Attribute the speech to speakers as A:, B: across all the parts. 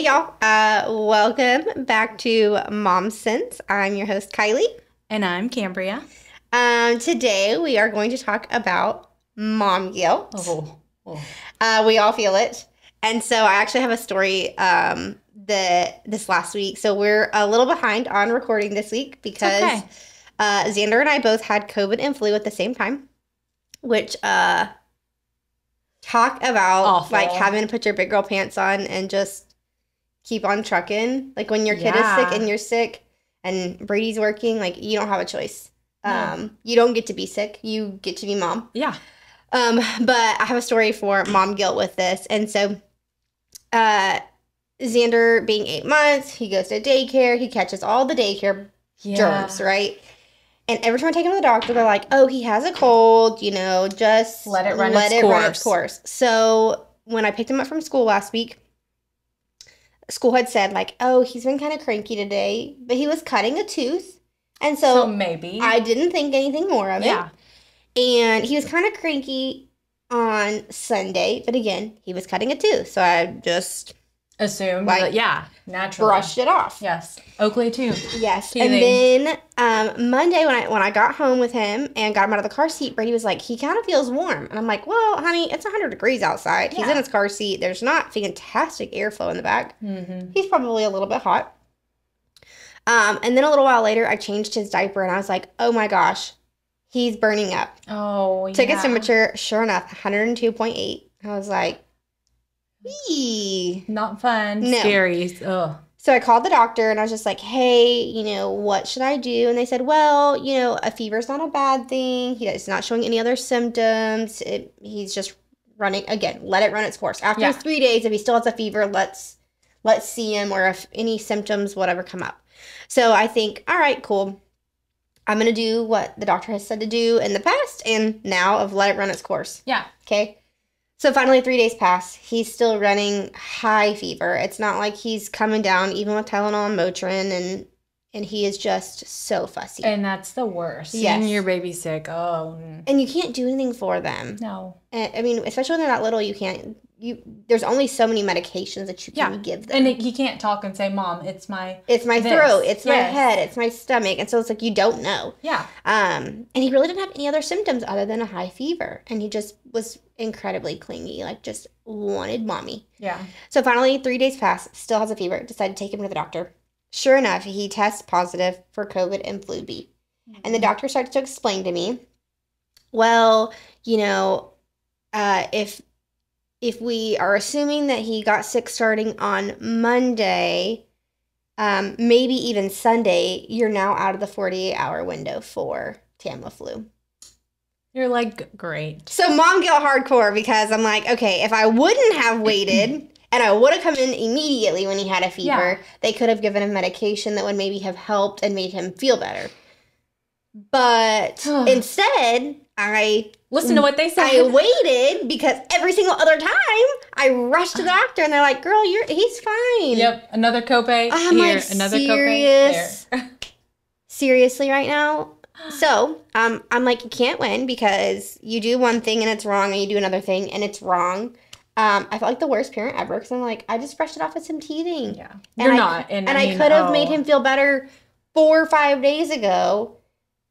A: Hey y'all, welcome back to Momsense. I'm your host Kyleigh.
B: And I'm Kambria.
A: Today we are going to talk about mom guilt. We all feel it. And so I actually have a story this last week. So we're a little behind on recording this week because Xander and I both had COVID and flu at the same time, which talk about
B: Awful.
A: like having to put your big girl pants on and just keep on trucking. Like when your kid is sick and you're sick and Brady's working, like you don't have a choice. You don't get to be sick. You get to be mom.
B: Yeah.
A: But I have a story for mom guilt with this. And so Xander being 8 months, he goes to daycare. He catches all the daycare germs, right? And every time I take him to the doctor, they're like, oh, he has a cold, just
B: let it run its course.
A: So when I picked him up from school last week, school had said, like, oh, he's been kind of cranky today, but he was cutting a tooth. And so
B: maybe
A: I didn't think anything more of it.
B: Yeah.
A: And he was kind of cranky on Sunday, but again, he was cutting a tooth. So I just
B: assumed, naturally
A: brushed it off.
B: Yes. Oakley too.
A: Yes.
B: Teething.
A: And then Monday when I got home with him and got him out of the car seat, Brady was like, he kind of feels warm. And I'm like, well, honey, it's 100 degrees outside. He's in his car seat. There's not fantastic airflow in the back. Mm-hmm. He's probably a little bit hot. And then a little while later, I changed his diaper and I was like, oh my gosh, he's burning up.
B: Oh, yeah.
A: Took his temperature, sure enough, 102.8. I was like, eee.
B: Not fun.
A: No.
B: Scary. Ugh.
A: So I called the doctor and I was just like, hey, what should I do? And they said, well, a fever's not a bad thing. He's not showing any other symptoms. He's just running, again, let it run its course. After 3 days, if he still has a fever, let's see him, or if any symptoms, whatever, come up. So I think, all right, cool. I'm going to do what the doctor has said to do in the past and now of let it run its course.
B: Yeah.
A: Okay. So finally 3 days pass. He's still running high fever. It's not like he's coming down even with Tylenol and Motrin, and he is just so fussy.
B: And that's the worst.
A: Yes.
B: Seeing your baby sick. Oh.
A: And you can't do anything for them.
B: No.
A: And, I mean, especially when they're that little, you can't. There's only so many medications that you can give them.
B: And he can't talk and say, Mom, it's my
A: throat, it's my head, it's my stomach. And so it's like you don't know.
B: Yeah.
A: And he really didn't have any other symptoms other than a high fever. And he just was incredibly clingy, like just wanted mommy.
B: Yeah.
A: So finally 3 days pass, still has a fever, decided to take him to the doctor. Sure enough, he tests positive for COVID and flu B. Mm-hmm. And the doctor starts to explain to me, well, if we are assuming that he got sick starting on Monday, maybe even Sunday, you're now out of the 48-hour window for Tamiflu.
B: You're like, great.
A: So mom guilt hardcore, because I'm like, okay, if I wouldn't have waited and I would have come in immediately when he had a fever, they could have given him medication that would maybe have helped and made him feel better. But instead, I
B: listen to what they say.
A: I waited because every single other time I rushed to the doctor and they're like, girl, he's fine.
B: Yep. Another copay.
A: I'm
B: here.
A: like,
B: Another
A: serious?
B: copay. There.
A: Seriously right now? So I'm like, you can't win because you do one thing and it's wrong and you do another thing and it's wrong. I felt like the worst parent ever because I'm like, I just brushed it off with some teething.
B: Yeah.
A: You're not. And I could have made him feel better 4 or 5 days ago.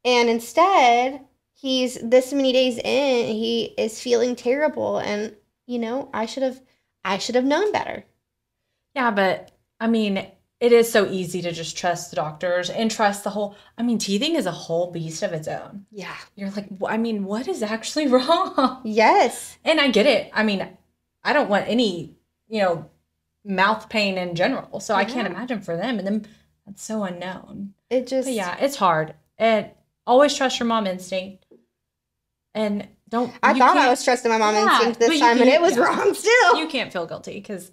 A: And instead, he's this many days in, he is feeling terrible. And, I should have known better.
B: Yeah, but, I mean, it is so easy to just trust the doctors and trust the whole, teething is a whole beast of its own.
A: Yeah.
B: You're like, what is actually wrong?
A: Yes.
B: And I get it. I don't want any, mouth pain in general. So I can't imagine for them. And then that's so unknown. But yeah, it's hard. And always trust your mom instinct. And
A: I thought I was trusting my mom instinct this time, and it was wrong still.
B: You can't feel guilty because,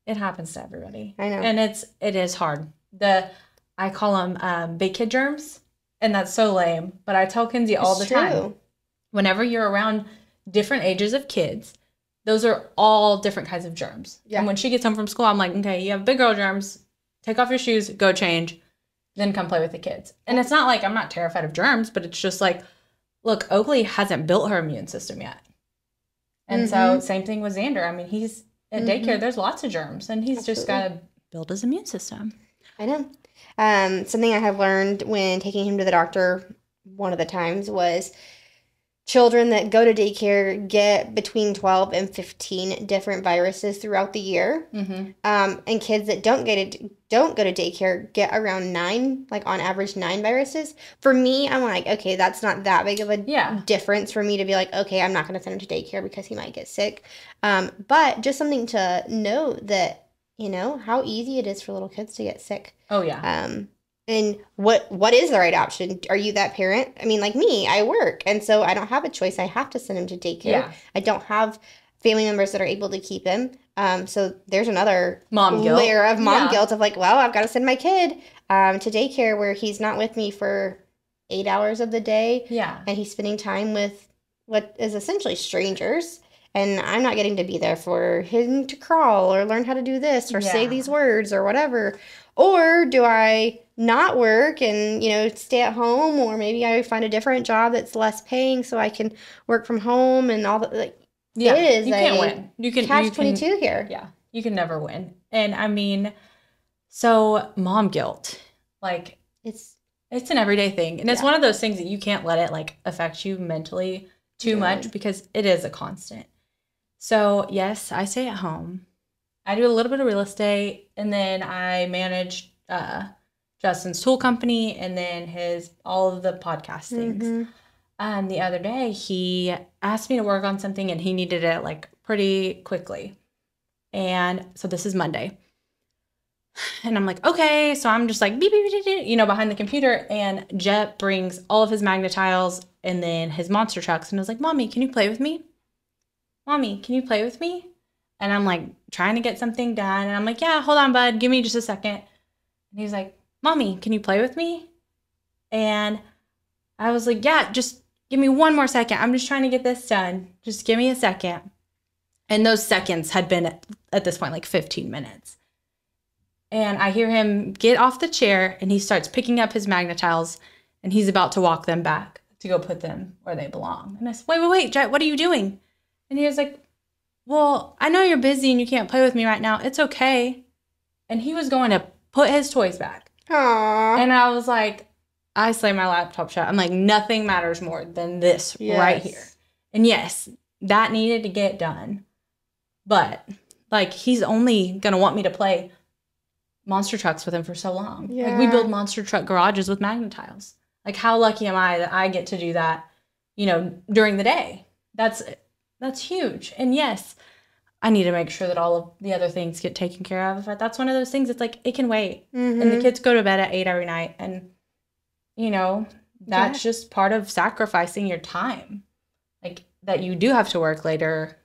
B: it happens to everybody.
A: I know.
B: And it is hard. I call them big kid germs, and that's so lame. But I tell Kinsey all the time, whenever you're around different ages of kids, those are all different kinds of germs. Yeah. And when she gets home from school, I'm like, okay, you have big girl germs. Take off your shoes, go change, then come play with the kids. And it's not like I'm not terrified of germs, but it's just like, look, Oakley hasn't built her immune system yet. And so same thing with Xander. at daycare, there's lots of germs, and he's just got to build his immune system.
A: I know. Something I have learned when taking him to the doctor one of the times was children that go to daycare get between 12 and 15 different viruses throughout the year. And kids that don't go to daycare get around 9, like on average 9 viruses. For me, I'm like, okay, that's not that big of a difference for me to be like, okay, I'm not going to send him to daycare because he might get sick. But just something to know that, how easy it is for little kids to get sick.
B: Oh, yeah.
A: And what is the right option? Are you that parent? I mean, like me, I work, and so I don't have a choice. I have to send him to daycare.
B: Yeah.
A: I don't have family members that are able to keep him. So there's another
B: mom guilt.
A: Layer of mom guilt of like, well, I've got to send my kid to daycare where he's not with me for 8 hours of the day.
B: Yeah.
A: And he's spending time with what is essentially strangers. And I'm not getting to be there for him to crawl or learn how to do this or say these words or whatever. Or do I not work and, stay at home, or maybe I find a different job that's less paying so I can work from home and all that. Like, it is
B: you can't win. You can
A: catch-22 here.
B: Yeah, you can never win. And I mean, so mom guilt, like it's an everyday thing, and it's one of those things that you can't let it like affect you mentally too much because it is a constant. So yes, I stay at home. I do a little bit of real estate, and then I manage Justin's tool company, and then all of the podcast things. The other day, he asked me to work on something, and he needed it like pretty quickly. And so this is Monday, and I'm like, okay. So I'm just like beep, beep, beep, beep, behind the computer, and Jet brings all of his Magnetiles and then his monster trucks, and I was like, Mommy, can you play with me? Mommy, can you play with me? And I'm like trying to get something done. And I'm like, yeah, hold on, bud. Give me just a second. And he's like, Mommy, can you play with me? And I was like, yeah, just give me one more second. I'm just trying to get this done. Just give me a second. And those seconds had been at this point like 15 minutes. And I hear him get off the chair, and he starts picking up his Magnetiles, and he's about to walk them back to go put them where they belong. And I said, wait, Jet, what are you doing? And he was like, well, I know you're busy and you can't play with me right now. It's okay. And he was going to put his toys back.
A: Aww.
B: And I was like, I slammed my laptop shut. I'm like, nothing matters more than this right here. And yes, that needed to get done. But like, he's only going to want me to play monster trucks with him for so long.
A: Yeah.
B: Like, we build monster truck garages with Magnetiles. Like, how lucky am I that I get to do that, during the day? That's huge. And yes, I need to make sure that all of the other things get taken care of. But that's one of those things that's like, it can wait. And the kids go to bed at 8 every night. And, that's just part of sacrificing your time. Like, that you do have to work later,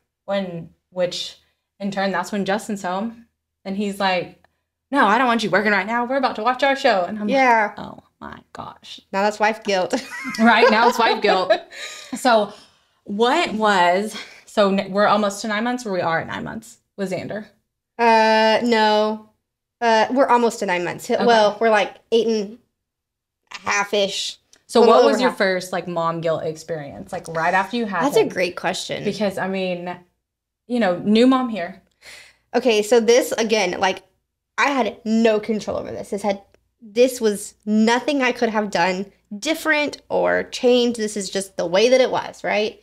B: which in turn, that's when Justin's home. And he's like, no, I don't want you working right now. We're about to watch our show. And I'm like, oh my gosh.
A: Now that's wife guilt.
B: Right, now it's wife guilt. So we're almost to 9 months, or we are at 9 months with Xander?
A: No. We're almost to 9 months. Okay. Well, we're like 8.5-ish.
B: So what was your first like mom guilt experience? Like right after you had
A: That's a great question.
B: Because I mean, new mom here.
A: Okay, so this again, like I had no control over this. This was nothing I could have done different or changed. This is just the way that it was, right?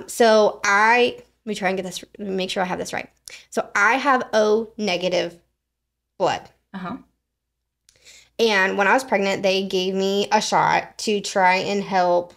A: So let me try and make sure I have this right. So I have O negative blood. And when I was pregnant, they gave me a shot to try and help.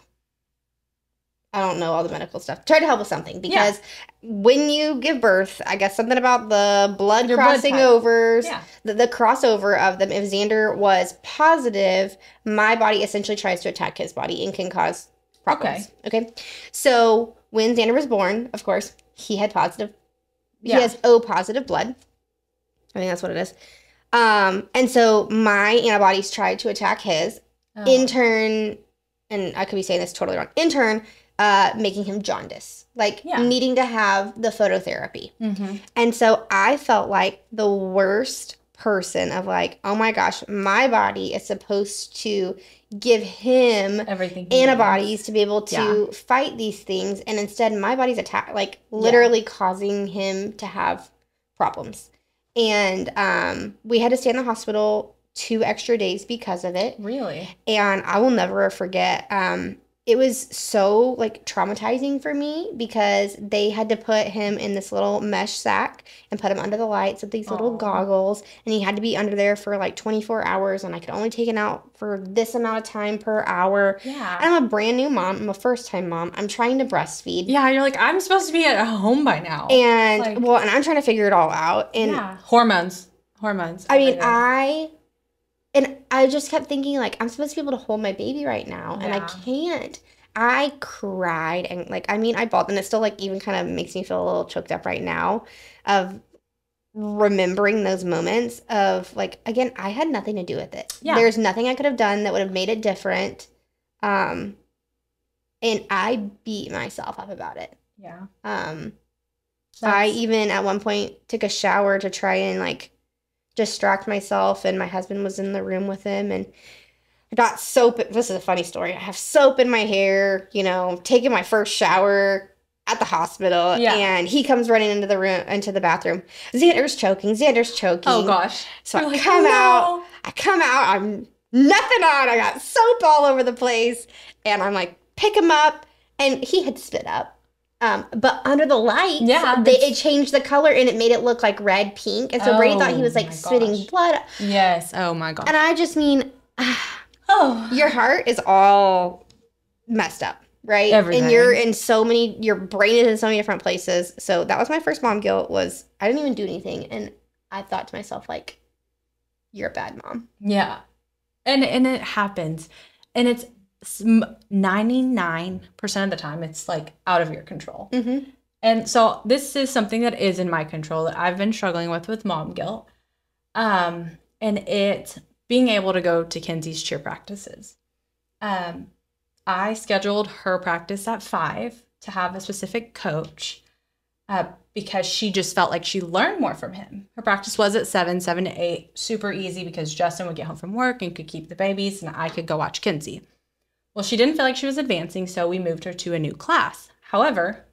A: I don't know all the medical stuff. Try to help with something because when you give birth, I guess something about the blood crossing overs, the crossover of them. If Xander was positive, my body essentially tries to attack his body and can cause problems. Okay. So when Xander was born, of course, he had positive. He has O positive blood. I think that's what it is. And so my antibodies tried to attack his. In turn, and I could be saying this totally wrong. In turn, making him jaundice, needing to have the phototherapy. And so I felt like the worst person of like, oh my gosh, my body is supposed to give him
B: everything
A: antibodies to be able to fight these things, and instead my body's literally causing him to have problems. And we had to stay in the hospital 2 extra days because of it.
B: Really?
A: And I will never forget. It was so like traumatizing for me because they had to put him in this little mesh sack and put him under the lights with these little goggles, and he had to be under there for like 24 hours, and I could only take him out for this amount of time per hour.
B: Yeah.
A: And I'm a brand new mom. I'm a first-time mom. I'm trying to breastfeed.
B: Yeah, you're like, I'm supposed to be at home by now.
A: And like, well, and I'm trying to figure it all out. And
B: yeah, hormones.
A: I mean, I just kept thinking, like, I'm supposed to be able to hold my baby right now, and I can't. I cried, and, like, I mean, I bawled, and it still, like, even kind of makes me feel a little choked up right now of remembering those moments of, like, again, I had nothing to do with it. Yeah. There's nothing I could have done that would have made it different, and I beat myself up about it.
B: Yeah.
A: I even, at one point, took a shower to try and, like, distract myself, and my husband was in the room with him, and I got soap. This is a funny story. I have soap in my hair, taking my first shower at the hospital, and he comes running into the bathroom. Xander's choking.
B: Oh gosh.
A: So I come out, I'm nothing on. I got soap all over the place, and I'm like, pick him up, and he had spit up. But under the lights, it changed the color, and it made it look like red, pink. And so Brady thought he was, like, spitting blood.
B: Yes. Oh, my gosh.
A: And I just mean, your heart is all messed up, right?
B: Everything.
A: And your brain is in so many different places. So that was my first mom guilt, was I didn't even do anything. And I thought to myself, like, you're a bad mom.
B: Yeah. And it happens. And it's 99% of the time, it's like out of your control.
A: Mm-hmm.
B: And so this is something that is in my control that I've been struggling with mom guilt. And it's being able to go to Kenzie's cheer practices. I scheduled her practice at 5 to have a specific coach because she just felt like she learned more from him. Her practice was at 7 to 8, super easy because Justin would get home from work and could keep the babies, and I could go watch Kenzie. Well, she didn't feel like she was advancing, so we moved her to a new class. However,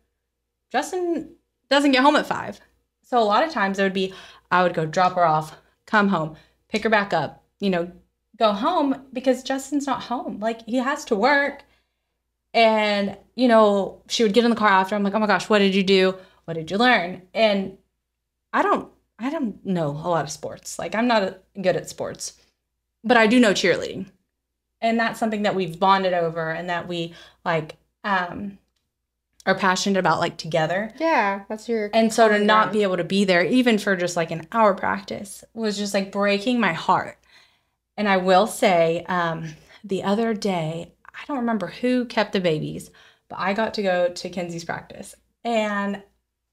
B: Justin doesn't get home at 5. So a lot of times I would go drop her off, come home, pick her back up, go home because Justin's not home. Like, he has to work. And, she would get in the car after. I'm like, oh my gosh, what did you do? What did you learn? And I don't know a lot of sports. Like, I'm not good at sports, but I do know cheerleading. And that's something that we've bonded over and that we, like, are passionate about, like, together.
A: Yeah, that's your...
B: And so to not be able to be there, even for just, like, an hour practice, was just, like, breaking my heart. And I will say, the other day, I don't remember who kept the babies, but I got to go to Kenzie's practice. And,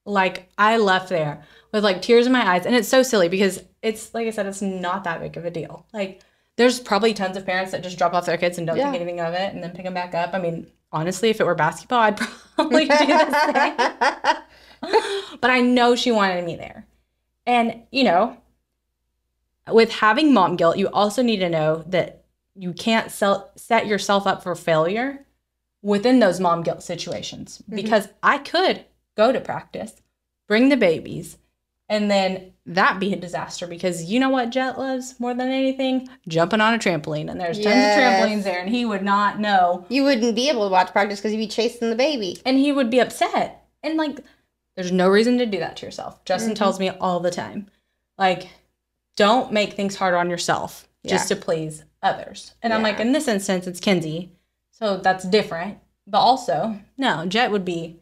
B: like, I left there with, like, tears in my eyes. And it's so silly because it's, like I said, it's not that big of a deal. Like, there's probably tons of parents that just drop off their kids and don't think anything of it and then pick them back up. I mean, honestly, if it were basketball, I'd probably do the same. But I know she wanted me there. And, with having mom guilt, you also need to know that you can't set yourself up for failure within those mom guilt situations. Mm-hmm. Because I could go to practice, bring the babies, and then that be a disaster because you know what Jet loves more than anything? Jumping on a trampoline. And there's tons of trampolines there, and he would not know.
A: You wouldn't be able to watch practice because you'd be chasing the baby.
B: And he would be upset. And, like, there's no reason to do that to yourself. Justin tells me all the time, like, don't make things harder on yourself just to please others. And I'm like, in this instance, it's Kenzie. So that's different. But also, no, Jet would be,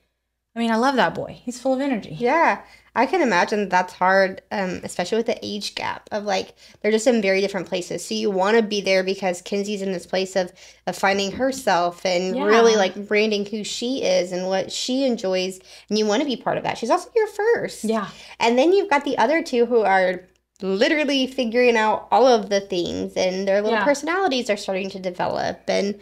B: I love that boy. He's full of energy.
A: Yeah. I can imagine that's hard, especially with the age gap of, like, they're just in very different places. So you want to be there because Kenzie's in this place of finding herself and really, like, branding who she is and what she enjoys. And you want to be part of that. She's also your first.
B: Yeah.
A: And then you've got the other two who are literally figuring out all of the things, and their little personalities are starting to develop. And,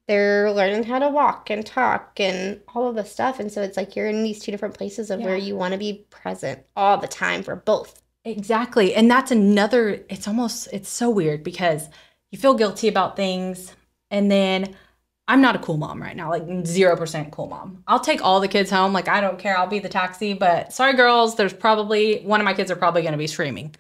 A: they're learning how to walk and talk and all of the stuff. And so it's like you're in these two different places of where you want to be present all the time for both.
B: Exactly. And that's another, it's so weird because you feel guilty about things. And then I'm not a cool mom right now, like 0% cool mom. I'll take all the kids home. Like, I don't care. I'll be the taxi. But sorry, girls, there's probably one of my kids are probably going to be screaming.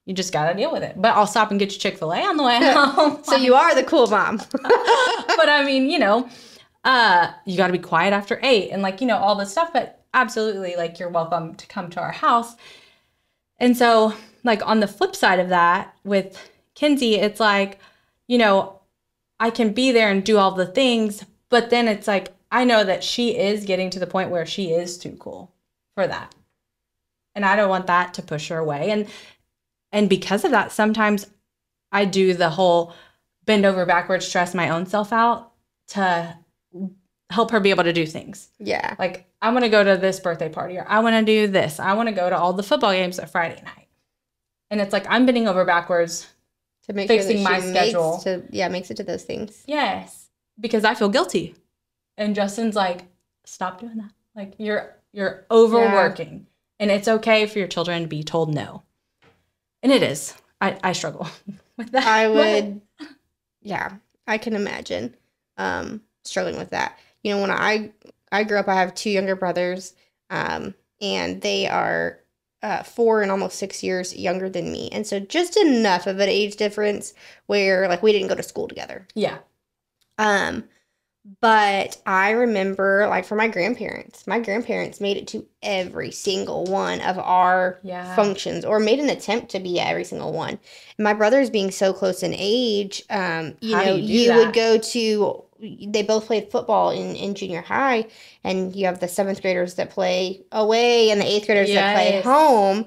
B: You just got to deal with it. But I'll stop and get you Chick-fil-A on the way home.
A: So you are the cool mom.
B: But I mean, you got to be quiet after 8 and like, all this stuff. But absolutely, like, you're welcome to come to our house. And so, like, on the flip side of that with Kinsey, it's like, I can be there and do all the things, but then it's like, I know that she is getting to the point where she is too cool for that. And I don't want that to push her away. And because of that, sometimes I do the whole bend over backwards, stress my own self out to help her be able to do things.
A: Yeah.
B: Like, I want to go to this birthday party, or I want to do this. I want to go to all the football games at Friday night. And it's like, I'm bending over backwards
A: to make
B: fixing
A: sure that
B: my schedule.
A: Makes it to those things.
B: Yes. Because I feel guilty. And Justin's like, stop doing that. Like, you're overworking. Yeah. And it's okay for your children to be told no. And it is. I struggle with that.
A: I would, I can imagine struggling with that. When I grew up, I have 2 younger brothers, and they are 4 and almost 6 years younger than me. And so just enough of an age difference where, like, we didn't go to school together.
B: Yeah.
A: But I remember, like, for my grandparents made it to every single one of our functions, or made an attempt to be at every single one. And my brothers being so close in age, you would go to, they both played football in junior high, and you have the 7th graders that play away and the 8th graders that play home.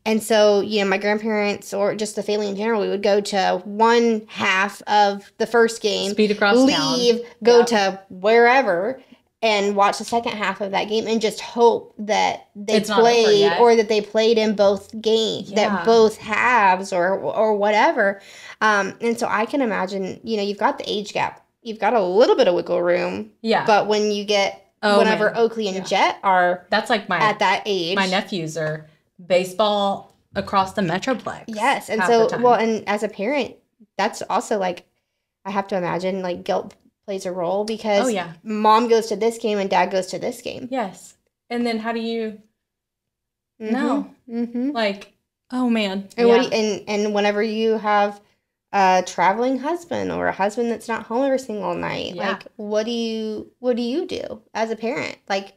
A: And so, my grandparents, or just the family in general, we would go to one half of the first game,
B: speed across town,
A: go to wherever, and watch the second half of that game, and just hope that they played, or that they played in both games, that both halves, or whatever. And so I can imagine, you've got the age gap, you've got a little bit of wiggle room, but when you get whenever Oakley and Jet are,
B: that's like
A: at that age,
B: my nephews are baseball across the Metroplex.
A: Yes. And so, and as a parent, that's also, like, I have to imagine, like, guilt plays a role, because mom goes to this game and dad goes to this game.
B: Yes. And then how do you know? Mm-hmm. Like, oh man.
A: And and whenever you have a traveling husband, or a husband that's not home every single night, like, what do you do as a parent? Like,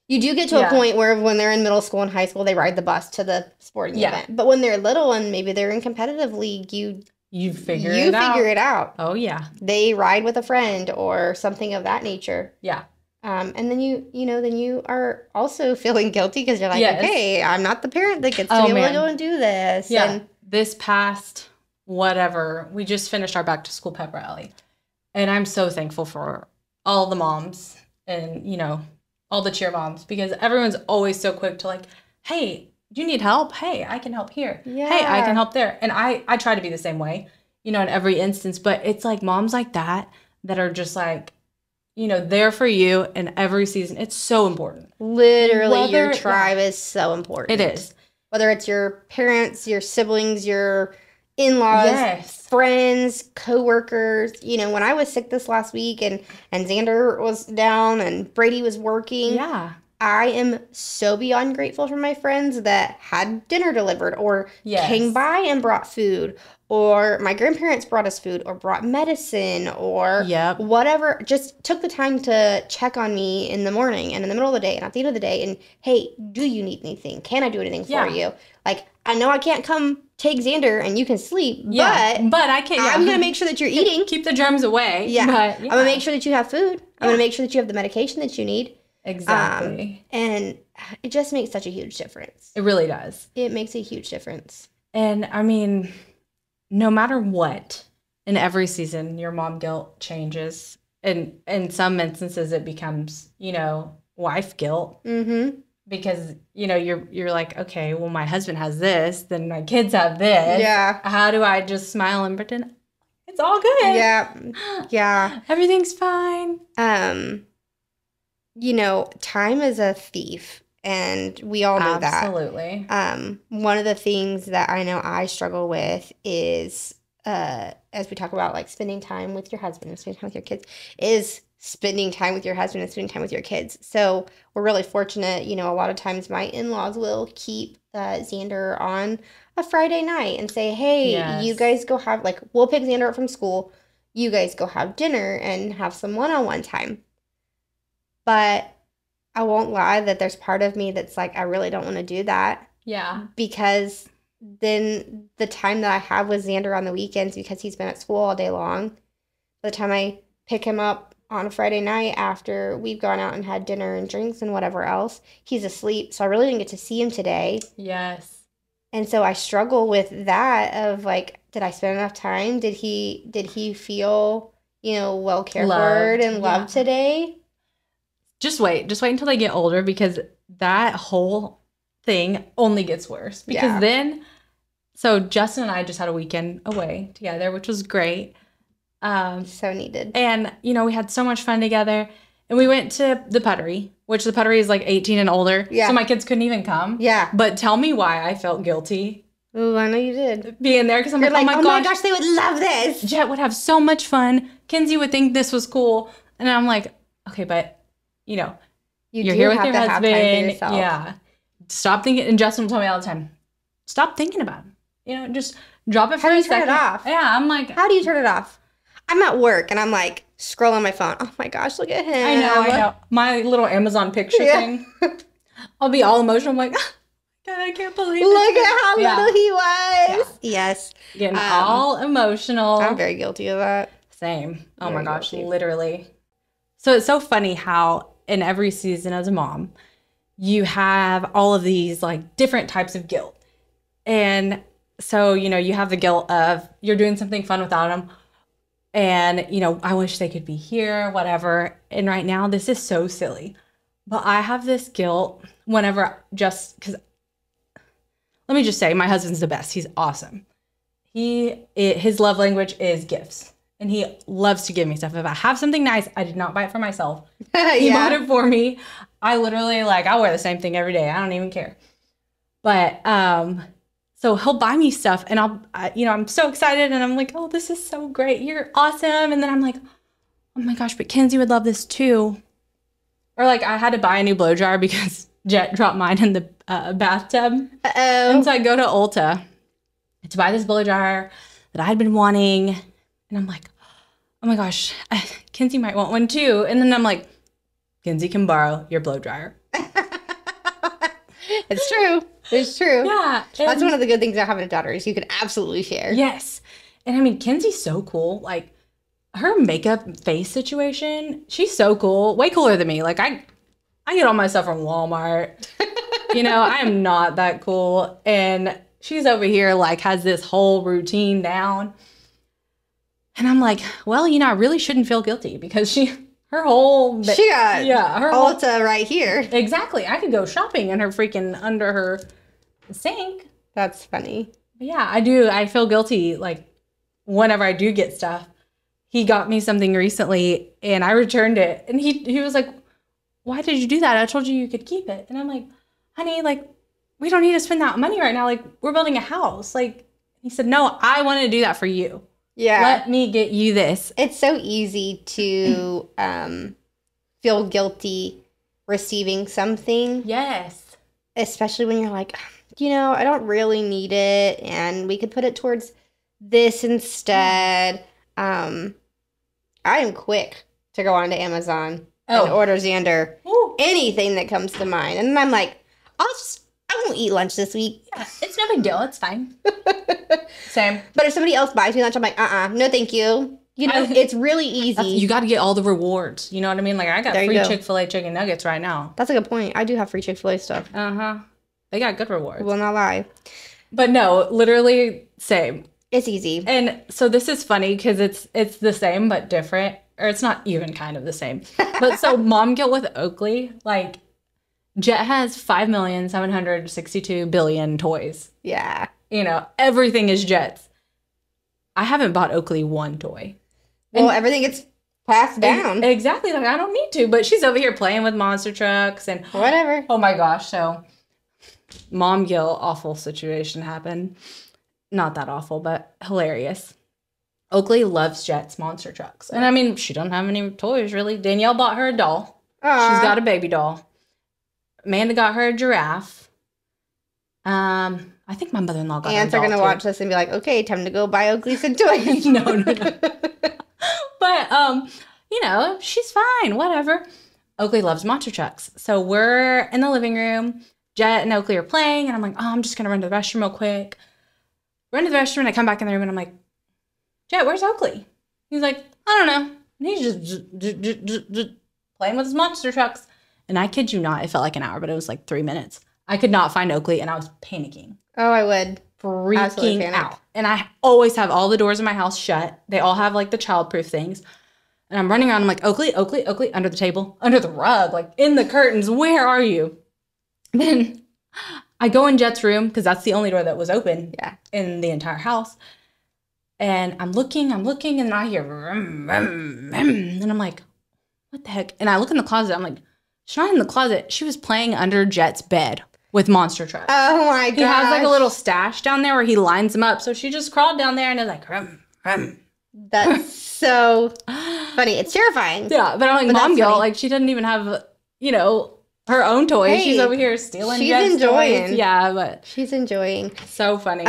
A: you do get to a point where when they're in middle school and high school, they ride the bus to the sporting event. But when they're little and maybe they're in competitive league, you figure it out.
B: Oh, yeah.
A: They ride with a friend or something of that nature.
B: Yeah.
A: And then you are also feeling guilty, because you're like, okay, I'm not the parent that gets to be able to go and do this.
B: Yeah.
A: And
B: this past whatever, we just finished our back to school pep rally. And I'm so thankful for all the moms and, all the cheer moms, because everyone's always so quick to, like, hey, do you need help? Hey, I can help here. Yeah. Hey, I can help there. And I try to be the same way, in every instance. But it's like moms like that are just like, there for you in every season. It's so important.
A: Literally, your tribe is so important.
B: It is.
A: Whether it's your parents, your siblings, your in-laws, friends, coworkers. When I was sick this last week and Xander was down and Brady was working, I am so beyond grateful for my friends that had dinner delivered, or came by and brought food, or my grandparents brought us food, or brought medicine, or whatever, just took the time to check on me in the morning and in the middle of the day and at the end of the day, and, hey, do you need anything? Can I do anything for you? Like, I know I can't come take Xander and you can sleep, but
B: I can't.
A: I'm going to make sure that you're eating.
B: Keep the germs away.
A: I'm going to make sure that you have food. I'm going to make sure that you have the medication that you need.
B: Exactly.
A: And it just makes such a huge difference.
B: It really does.
A: It makes a huge difference.
B: And I mean, no matter what, in every season, your mom guilt changes. And in some instances, it becomes, wife guilt. Mm-hmm. Because, you're like, okay, well, my husband has this, then my kids have this.
A: Yeah.
B: How do I just smile and pretend it's all good?
A: Yeah. Yeah.
B: Everything's fine.
A: Time is a thief, and we all know that.
B: Absolutely.
A: One of the things that I know I struggle with is as we talk about like spending time with your husband and spending time with your kids, is spending time with your husband and spending time with your kids. So we're really fortunate. You know, a lot of times my in-laws will keep Xander on a Friday night and say, hey, you guys go have, like, we'll pick Xander up from school. You guys go have dinner and have some one-on-one time. But I won't lie that there's part of me that's like, I really don't want to do that.
B: Yeah.
A: Because then the time that I have with Xander on the weekends, because he's been at school all day long, by the time I pick him up on a Friday night after we've gone out and had dinner and drinks and whatever else, he's asleep. So I really didn't get to see him today.
B: Yes.
A: And so I struggle with that of like, did I spend enough time? Did he feel, you know, well cared for and loved today?
B: Just wait until they get older, because that whole thing only gets worse. Because then, so Justin and I just had a weekend away together, which was great.
A: So needed.
B: And, you know, we had so much fun together. And we went to the Puttery, which the Puttery is like 18 and older. Yeah. So my kids couldn't even come.
A: Yeah.
B: But tell me why I felt guilty.
A: Oh, I know you did.
B: Being there, because I'm like, oh my gosh,
A: they would love this.
B: Jet would have so much fun. Kinsey would think this was cool. And I'm like, okay, but, you know, you're here with your husband. Yeah. Stop thinking. And Justin will tell me all the time, stop thinking about him. You know, just drop it for a second.
A: How do you turn it off?
B: Yeah, I'm like,
A: how do you turn it off? I'm at work and I'm like scrolling my phone. Oh my gosh, look at him.
B: I know. My little Amazon picture thing. I'll be all emotional. I'm like, God, I can't believe it.
A: Look at how little he was. Yeah. Yes.
B: Getting all emotional.
A: I'm very guilty of that.
B: Same. Oh my gosh, literally. So it's so funny how in every season as a mom, you have all of these like different types of guilt. And so, you know, you have the guilt of you're doing something fun without them. And, you know, I wish they could be here, whatever. And right now, this is so silly. But I have this guilt whenever because let me just say, my husband's the best. He's awesome. His love language is gifts. And he loves to give me stuff. If I have something nice, I did not buy it for myself. He bought it for me. I literally, like, I wear the same thing every day. I don't even care. But, so he'll buy me stuff and I'm so excited and I'm like, oh, this is so great. You're awesome. And then I'm like, oh my gosh, but Kinsey would love this too. Or like I had to buy a new blow dryer because Jet dropped mine in the bathtub. Uh-oh. And so I go to Ulta to buy this blow dryer that I had been wanting. And I'm like, oh my gosh, Kinsey might want one too. And then I'm like, Kinsey can borrow your blow dryer.
A: It's true. It's true.
B: Yeah.
A: That's one of the good things about having a daughter is you can absolutely share.
B: Yes. And I mean, Kinsey's so cool. Like her makeup face situation, she's so cool. Way cooler than me. Like I get all my stuff from Walmart. You know, I am not that cool. And she's over here like has this whole routine down. And I'm like, well, you know, I really shouldn't feel guilty because she got her
A: Ulta right here.
B: Exactly. I could go shopping in her freaking under her sink.
A: That's funny.
B: But yeah, I do. I feel guilty like whenever I do get stuff. He got me something recently and I returned it. And he was like, why did you do that? I told you could keep it. And I'm like, honey, like, we don't need to spend that money right now. Like, we're building a house. Like, he said, no, I want to do that for you. Yeah. Let me get you this.
A: It's so easy to feel guilty receiving something.
B: Yes.
A: Especially when you're like, you know, I don't really need it and we could put it towards this instead. I am quick to go onto Amazon and order Xander anything that comes to mind. And then I'm like, I won't eat lunch this week.
B: It's no big deal. It's fine. Same.
A: But if somebody else buys me lunch, I'm like, no, thank you. You know, it's really easy.
B: You got to get all the rewards. You know what I mean? Like, I got free Chick-fil-A chicken nuggets right now.
A: That's a good point. I do have free Chick-fil-A stuff.
B: Uh-huh. They got good rewards.
A: Will not lie.
B: But no, literally same.
A: It's easy.
B: And so this is funny because it's the same but different. Or it's not even kind of the same. But so mom guilt with Oakley, like, Jet has 5,762,000,000,000 toys.
A: Yeah.
B: You know, everything is Jet's. I haven't bought Oakley one toy.
A: Well, everything gets passed down.
B: Exactly. Like, I don't need to. But she's over here playing with monster trucks and
A: whatever.
B: Oh, my gosh. So, mom guilt, awful situation happened. Not that awful, but hilarious. Oakley loves Jet's monster trucks. And I mean, she doesn't have any toys, really. Danielle bought her a doll. She's got a baby doll. Amanda got her a giraffe. I think my mother-in-law got her a doll,
A: Aunts are going to watch this and be like, okay, time to go buy Oakley some toys.
B: No. But, you know, she's fine. Whatever. Oakley loves monster trucks. So we're in the living room. Jet and Oakley are playing. And I'm like, oh, I'm just going to run to the restroom real quick. Run to the restroom. And I come back in the room and I'm like, Jet, where's Oakley? He's like, I don't know. And he's just playing with his monster trucks. And I kid you not, it felt like an hour, but it was like 3 minutes. I could not find Oakley, and I was panicking.
A: Oh, I would.
B: Freaking out. And I always have all the doors in my house shut. They all have, like, the child-proof things. And I'm running around. I'm like, Oakley, under the table, under the rug, like, in the curtains. Where are you? Then I go in Jet's room, because that's the only door that was open in the entire house. And I'm looking, and I hear, rum, rum, rum, and I'm like, what the heck? And I look in the closet. I'm like, she's not in the closet. She was playing under Jet's bed with monster trucks.
A: Oh, my God.
B: He has, like, a little stash down there where he lines them up. So she just crawled down there and is like, rum, rum.
A: That's so funny. It's terrifying.
B: Yeah, but I'm like, mom guilt. Like, she doesn't even have, you know, her own toys. Hey, she's over here stealing Jet's
A: enjoying.
B: Toys. Yeah, but
A: she's enjoying.
B: So funny.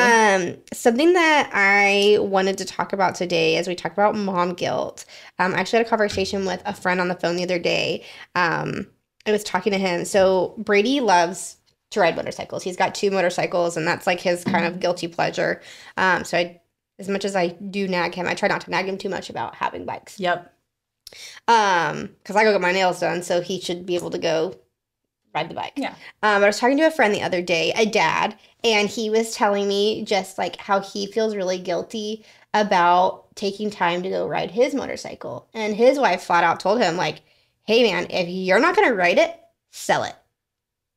A: Something that I wanted to talk about today as we talk about mom guilt. I actually had a conversation with a friend on the phone the other day. I was talking to him. So Brady loves to ride motorcycles. He's got 2 motorcycles, and that's like his kind of guilty pleasure. As much as I do nag him, I try not to nag him too much about having bikes.
B: Yep.
A: Because I go get my nails done, so he should be able to go ride the bike.
B: Yeah.
A: I was talking to a friend the other day, a dad, and he was telling me just like how he feels really guilty about taking time to go ride his motorcycle. And his wife flat out told him, like, hey, man, if you're not going to ride it, sell it.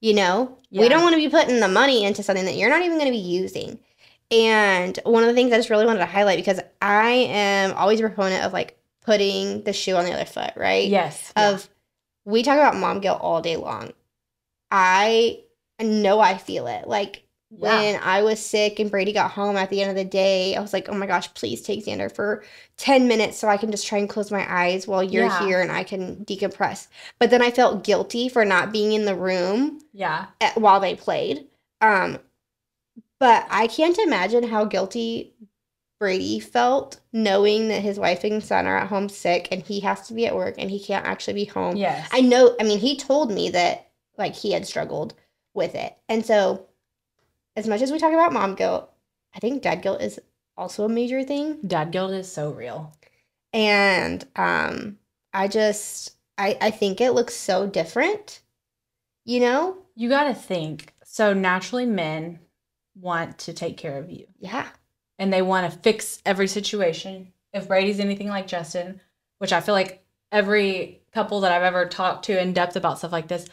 A: You know? Yeah. We don't want to be putting the money into something that you're not even going to be using. And one of the things I just really wanted to highlight, because I am always a proponent of, like, putting the shoe on the other foot, right?
B: Yes.
A: We talk about mom guilt all day long. I know I feel it. Like, when I was sick and Brady got home at the end of the day, I was like, oh my gosh, please take Xander for 10 minutes so I can just try and close my eyes while you're here and I can decompress. But then I felt guilty for not being in the room while they played. But I can't imagine how guilty Brady felt knowing that his wife and son are at home sick and he has to be at work and he can't actually be home.
B: Yes.
A: I know, I mean, he told me that, like, he had struggled with it. And so, as much as we talk about mom guilt, I think dad guilt is also a major thing.
B: Dad guilt is so real.
A: And I think it looks so different, you know?
B: You got to think. So, naturally, men want to take care of you.
A: Yeah.
B: And they want to fix every situation. If Brady's anything like Justin, which I feel like every couple that I've ever talked to in depth about stuff like this,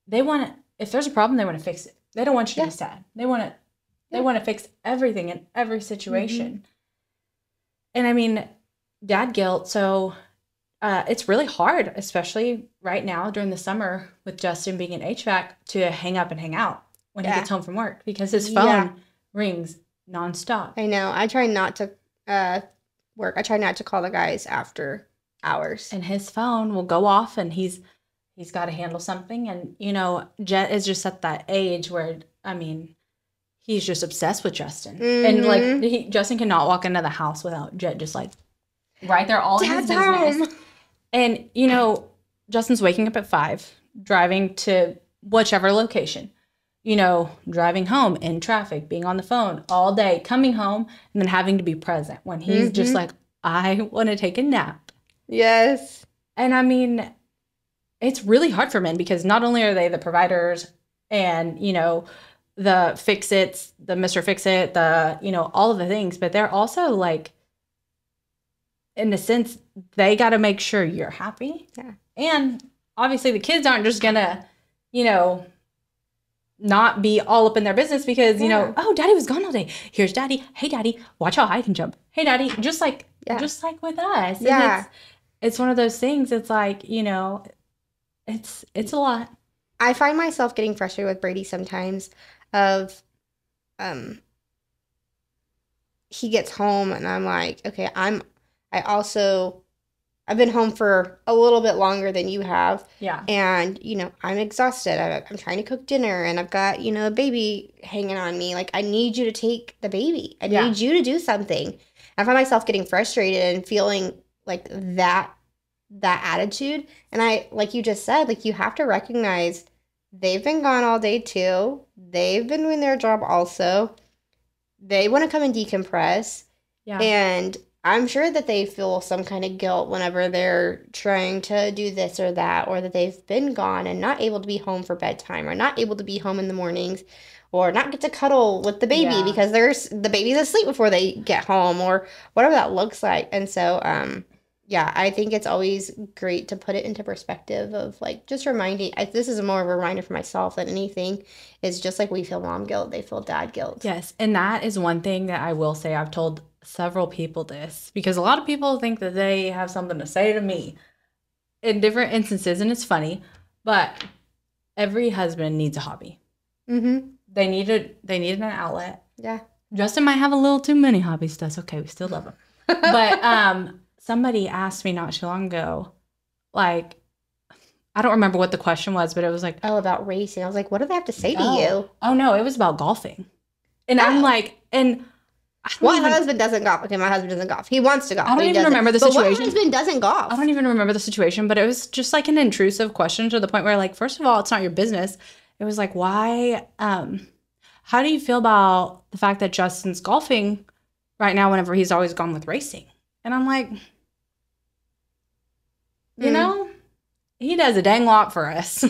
B: they want to, if there's a problem, they want to fix it. They don't want you to be sad. They want to fix everything in every situation. Mm-hmm. And I mean, dad guilt. So it's really hard, especially right now during the summer with Justin being in HVAC, to hang up and hang out when he gets home from work because his phone rings nonstop.
A: I know. I try not to work. I try not to call the guys after hours.
B: And his phone will go off and he's got to handle something. And, you know, Jet is just at that age where, I mean, he's just obsessed with Justin. Mm-hmm. And, like, Justin cannot walk into the house without Jet just, like, right there all in his business. Home. And, you know, Justin's waking up at 5, driving to whichever location. You know, driving home in traffic, being on the phone all day, coming home, and then having to be present when he's just like, I want to take a nap.
A: Yes.
B: And, I mean, it's really hard for men because not only are they the providers and, you know, the fix-its, the Mr. Fix-It, the, you know, all of the things, but they're also, like, in a sense, they got to make sure you're happy.
A: Yeah.
B: And obviously the kids aren't just going to, you know, not be all up in their business because, you know, oh, daddy was gone all day. Here's daddy. Hey, daddy, watch how high I can jump. Hey, daddy, just like with us.
A: Yeah.
B: And it's one of those things. It's like, you know, it's a lot.
A: I find myself getting frustrated with Brady sometimes of, he gets home and I'm like, okay, I'm I've been home for a little bit longer than you have.
B: Yeah.
A: And, I'm exhausted. I'm trying to cook dinner and I've got, a baby hanging on me. Like, I need you to take the baby. I need you to do something. I find myself getting frustrated and feeling like that attitude. And like you just said, like, you have to recognize they've been gone all day too. They've been doing their job also. They want to come and decompress.
B: Yeah.
A: And I'm sure that they feel some kind of guilt whenever they're trying to do this or that, or that they've been gone and not able to be home for bedtime, or not able to be home in the mornings, or not get to cuddle with the baby because the baby's asleep before they get home, or whatever that looks like. And so, I think it's always great to put it into perspective of, like, just reminding. This is more of a reminder for myself than anything. Is just like we feel mom guilt, they feel dad guilt.
B: Yes, and that is one thing that I will say. I've told several people this because a lot of people think that they have something to say to me in different instances, and it's funny, but every husband needs a hobby.
A: Mm-hmm.
B: They need an outlet.
A: Yeah.
B: Justin might have a little too many hobbies. That's okay. We still love him. But somebody asked me not too long ago, like, I don't remember what the question was, but it was like,
A: about racing. I was like, what do they have to say to you?
B: Oh no, it was about golfing. And I'm like, and
A: what husband doesn't golf? Okay, my husband doesn't golf. He wants to golf.
B: I don't even remember the situation.
A: But what husband doesn't golf?
B: I don't even remember the situation, but it was just like an intrusive question to the point where, like, first of all, it's not your business. It was like, why, how do you feel about the fact that Justin's golfing right now whenever he's always gone with racing? And I'm like, you know, he does a dang lot for us.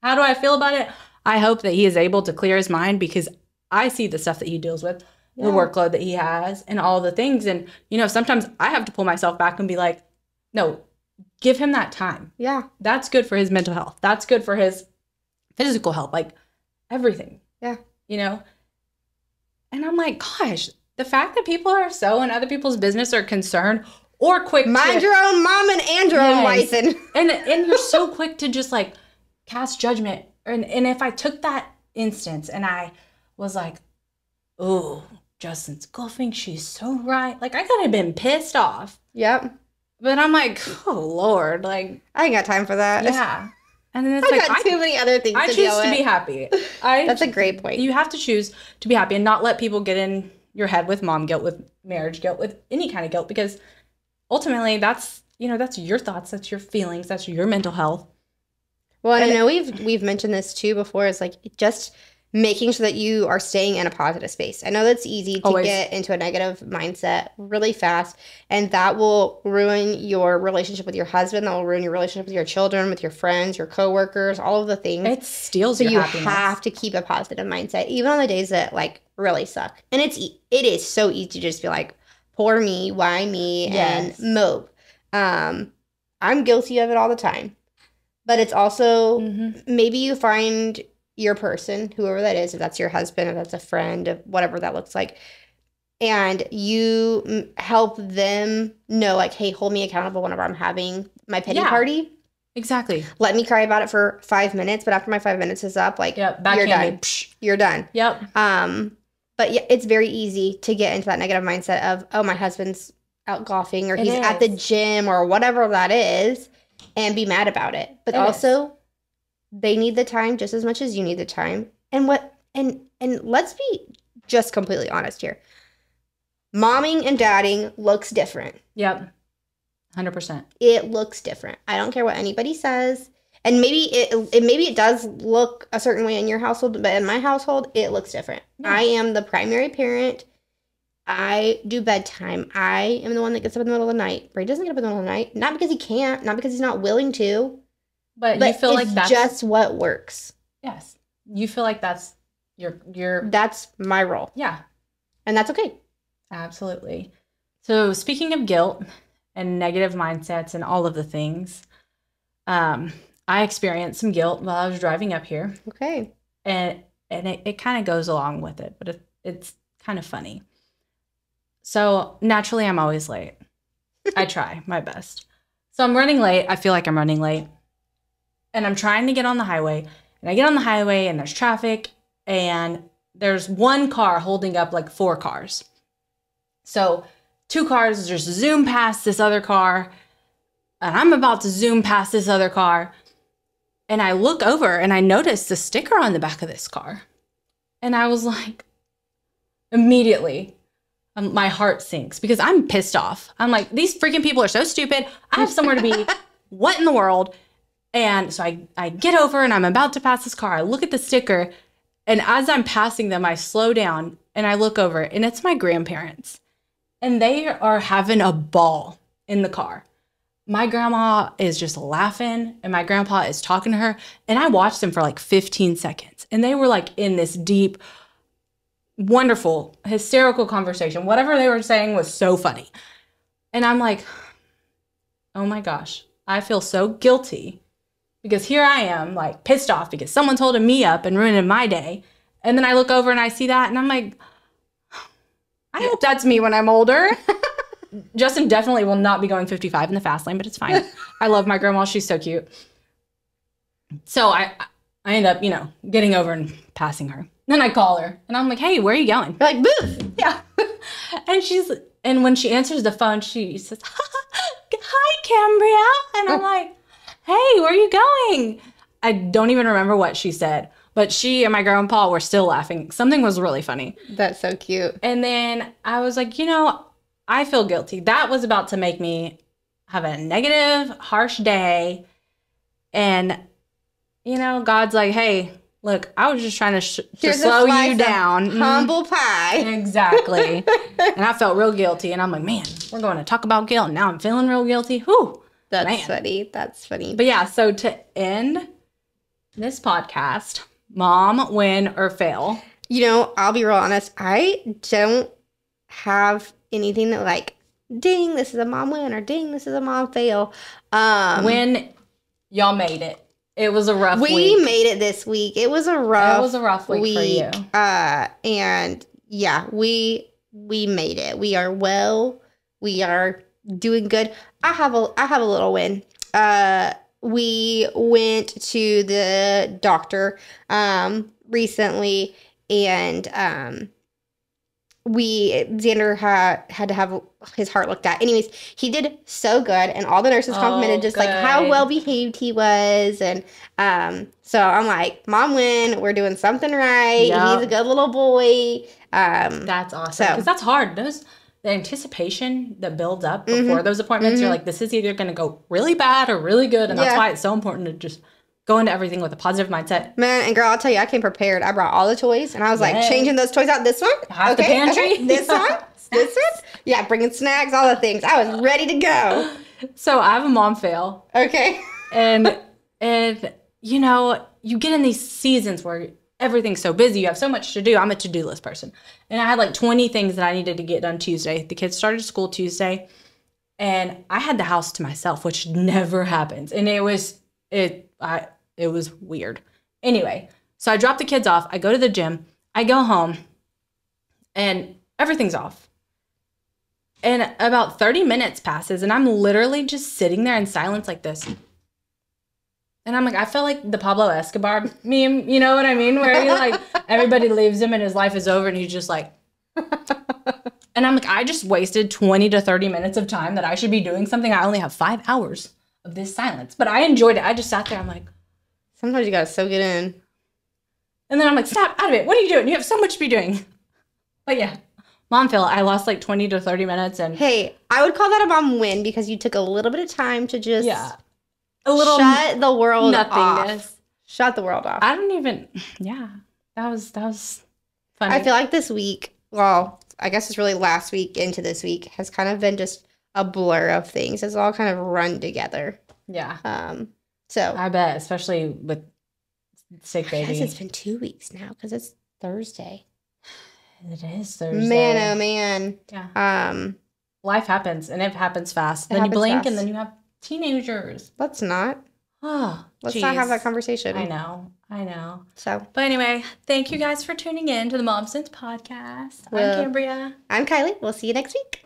B: How do I feel about it? I hope that he is able to clear his mind because I see the stuff that he deals with. The workload that he has and all the things. And, sometimes I have to pull myself back and be like, no, give him that time.
A: Yeah.
B: That's good for his mental health. That's good for his physical health, like everything.
A: Yeah.
B: And I'm like, gosh, the fact that people are so in other people's business or concerned or quick
A: mind your own mom and your own license.
B: And you're so quick to just like cast judgment. And if I took that instance and I was like, oh, Justin's golfing, she's so right. Like, I could have been pissed off.
A: Yep.
B: But I'm like, oh, Lord. Like,
A: I ain't got time for that.
B: Yeah. And then it's
A: I got too many other things to deal with.
B: I choose to be happy.
A: That's a great point.
B: You have to choose to be happy and not let people get in your head with mom guilt, with marriage guilt, with any kind of guilt. Because ultimately, that's your thoughts, that's your feelings, that's your mental health.
A: Well, and I know we've mentioned this too before. It's like just making sure that you are staying in a positive space. I know that's easy to get into a negative mindset really fast, and that will ruin your relationship with your husband. That will ruin your relationship with your children, with your friends, your coworkers, all of the things.
B: It steals your happiness.
A: So you have to keep a positive mindset, even on the days that like really suck. And it is so easy to just be like, poor me, why me, and mope. I'm guilty of it all the time. But it's also maybe you find your person, whoever that is, if that's your husband, if that's a friend, if whatever that looks like, and you help them know, like, hey, hold me accountable whenever I'm having my pity party.
B: Exactly.
A: Let me cry about it for 5 minutes, but after my 5 minutes is up, like, you're done. You're done.
B: Yep.
A: But yeah, it's very easy to get into that negative mindset of, oh, my husband's out golfing, or he's at the gym, or whatever that is, and be mad about it. But also, they need the time just as much as you need the time. And let's be just completely honest here. Momming and dadding looks different.
B: Yep. 100%.
A: It looks different. I don't care what anybody says. And maybe it does look a certain way in your household, but in my household, it looks different. Yeah. I am the primary parent. I do bedtime. I am the one that gets up in the middle of the night. Bray doesn't get up in the middle of the night. Not because he can't, not because he's not willing to.
B: But you feel like that's
A: just what works.
B: Yes. You feel like that's your
A: that's my role.
B: Yeah.
A: And that's okay.
B: Absolutely. So speaking of guilt and negative mindsets and all of the things, I experienced some guilt while I was driving up here.
A: Okay.
B: And it kind of goes along with it, but it's kind of funny. So naturally, I'm always late. I try my best. So I'm running late. I feel like I'm running late. And I'm trying to get on the highway. And I get on the highway and there's traffic. And there's one car holding up like 4 cars. So two cars just zoom past this other car, and I'm about to zoom past this other car. And I look over and I notice the sticker on the back of this car. And I was like, immediately, my heart sinks because I'm pissed off. I'm like, these freaking people are so stupid. I have somewhere to be. What in the world? And so I get over and I'm about to pass this car. I look at the sticker. And as I'm passing them, I slow down and I look over. And it's my grandparents. And they are having a ball in the car. My grandma is just laughing and my grandpa is talking to her. And I watched them for like 15 seconds. And they were like in this deep, wonderful, hysterical conversation. Whatever they were saying was so funny. And I'm like, oh my gosh, I feel so guilty because here I am like pissed off because someone's holding me up and ruining my day. And then I look over and I see that and I'm like, I hope that's me when I'm older. Justin definitely will not be going 55 in the fast lane, but it's fine. I love my grandma. She's so cute. So I end up, getting over and passing her. Then I call her and I'm like, hey, where are you going?
A: You're like, move.
B: Yeah. And when she answers the phone, she says, hi, Kambria. And I'm like, hey, where are you going? I don't even remember what she said, but she and my grandpa were still laughing. Something was really funny.
A: That's so cute.
B: And then I was like, I feel guilty. That was about to make me have a negative, harsh day. And, God's like, hey, look, I was just trying to slow you down.
A: Humble pie.
B: Exactly. And I felt real guilty. And I'm like, man, we're going to talk about guilt. And now I'm feeling real guilty. Whew.
A: That's funny. That's funny.
B: But yeah, so to end this podcast, mom, win, or fail.
A: I'll be real honest. I don't have anything that like, ding, this is a mom win, or ding, this is a mom fail.
B: When y'all made it. It was a rough week.
A: We made it this week. It was a rough
B: week for you.
A: And yeah, we made it. We are well. We are doing good. I have a little win. We went to the doctor recently, and Xander had to have his heart looked at. Anyways, he did so good, and all the nurses complimented just like how well behaved he was, and so I'm like, mom win, we're doing something right. Yep. He's a good little boy.
B: That's awesome because that's hard. The anticipation that builds up before those appointments, you're like, this is either going to go really bad or really good, and that's why it's so important to just go into everything with a positive mindset.
A: Man, and girl, I'll tell you, I came prepared. I brought all the toys, and I was like, changing those toys out. This one?
B: Half the pantry?
A: Okay. This one? This one? Yeah, bringing snacks, all the things. I was ready to go.
B: So I have a mom fail.
A: Okay.
B: And you get in these seasons where everything's so busy. You have so much to do. I'm a to-do list person. And I had like 20 things that I needed to get done Tuesday. The kids started school Tuesday, and I had the house to myself, which never happens. And it was weird. Anyway, so I drop the kids off. I go to the gym. I go home, and everything's off. And about 30 minutes passes, and I'm literally just sitting there in silence like this. And I'm like, I felt like the Pablo Escobar meme, you know what I mean? Where he like, everybody leaves him and his life is over, and he's just like, and I'm like, I just wasted 20 to 30 minutes of time that I should be doing something. I only have 5 hours of this silence, but I enjoyed it. I just sat there. I'm like,
A: sometimes you gotta soak it in.
B: And then I'm like, stop, out of it. What are you doing? You have so much to be doing. But yeah, mom fail. I lost like 20 to 30 minutes. And
A: hey, I would call that a mom win because you took a little bit of time to just
B: a little
A: shut the world
B: nothingness.
A: off. Shut the world off.
B: I don't even, that was funny.
A: I feel like this week, well, I guess it's really last week into this week, has kind of been just a blur of things. It's all kind of run together.
B: Yeah.
A: So
B: I bet, especially with sick baby.
A: I guess it's been 2 weeks now because it's Thursday.
B: It is Thursday.
A: Man, oh man.
B: Yeah. Life happens, and it happens fast. Then you blink, and then you have teenagers.
A: Let's not.
B: Oh,
A: let's not have that conversation.
B: I know.
A: So,
B: but anyway, thank you guys for tuning in to the Momsense podcast. I'm Kambria.
A: I'm Kyleigh. We'll see you next week.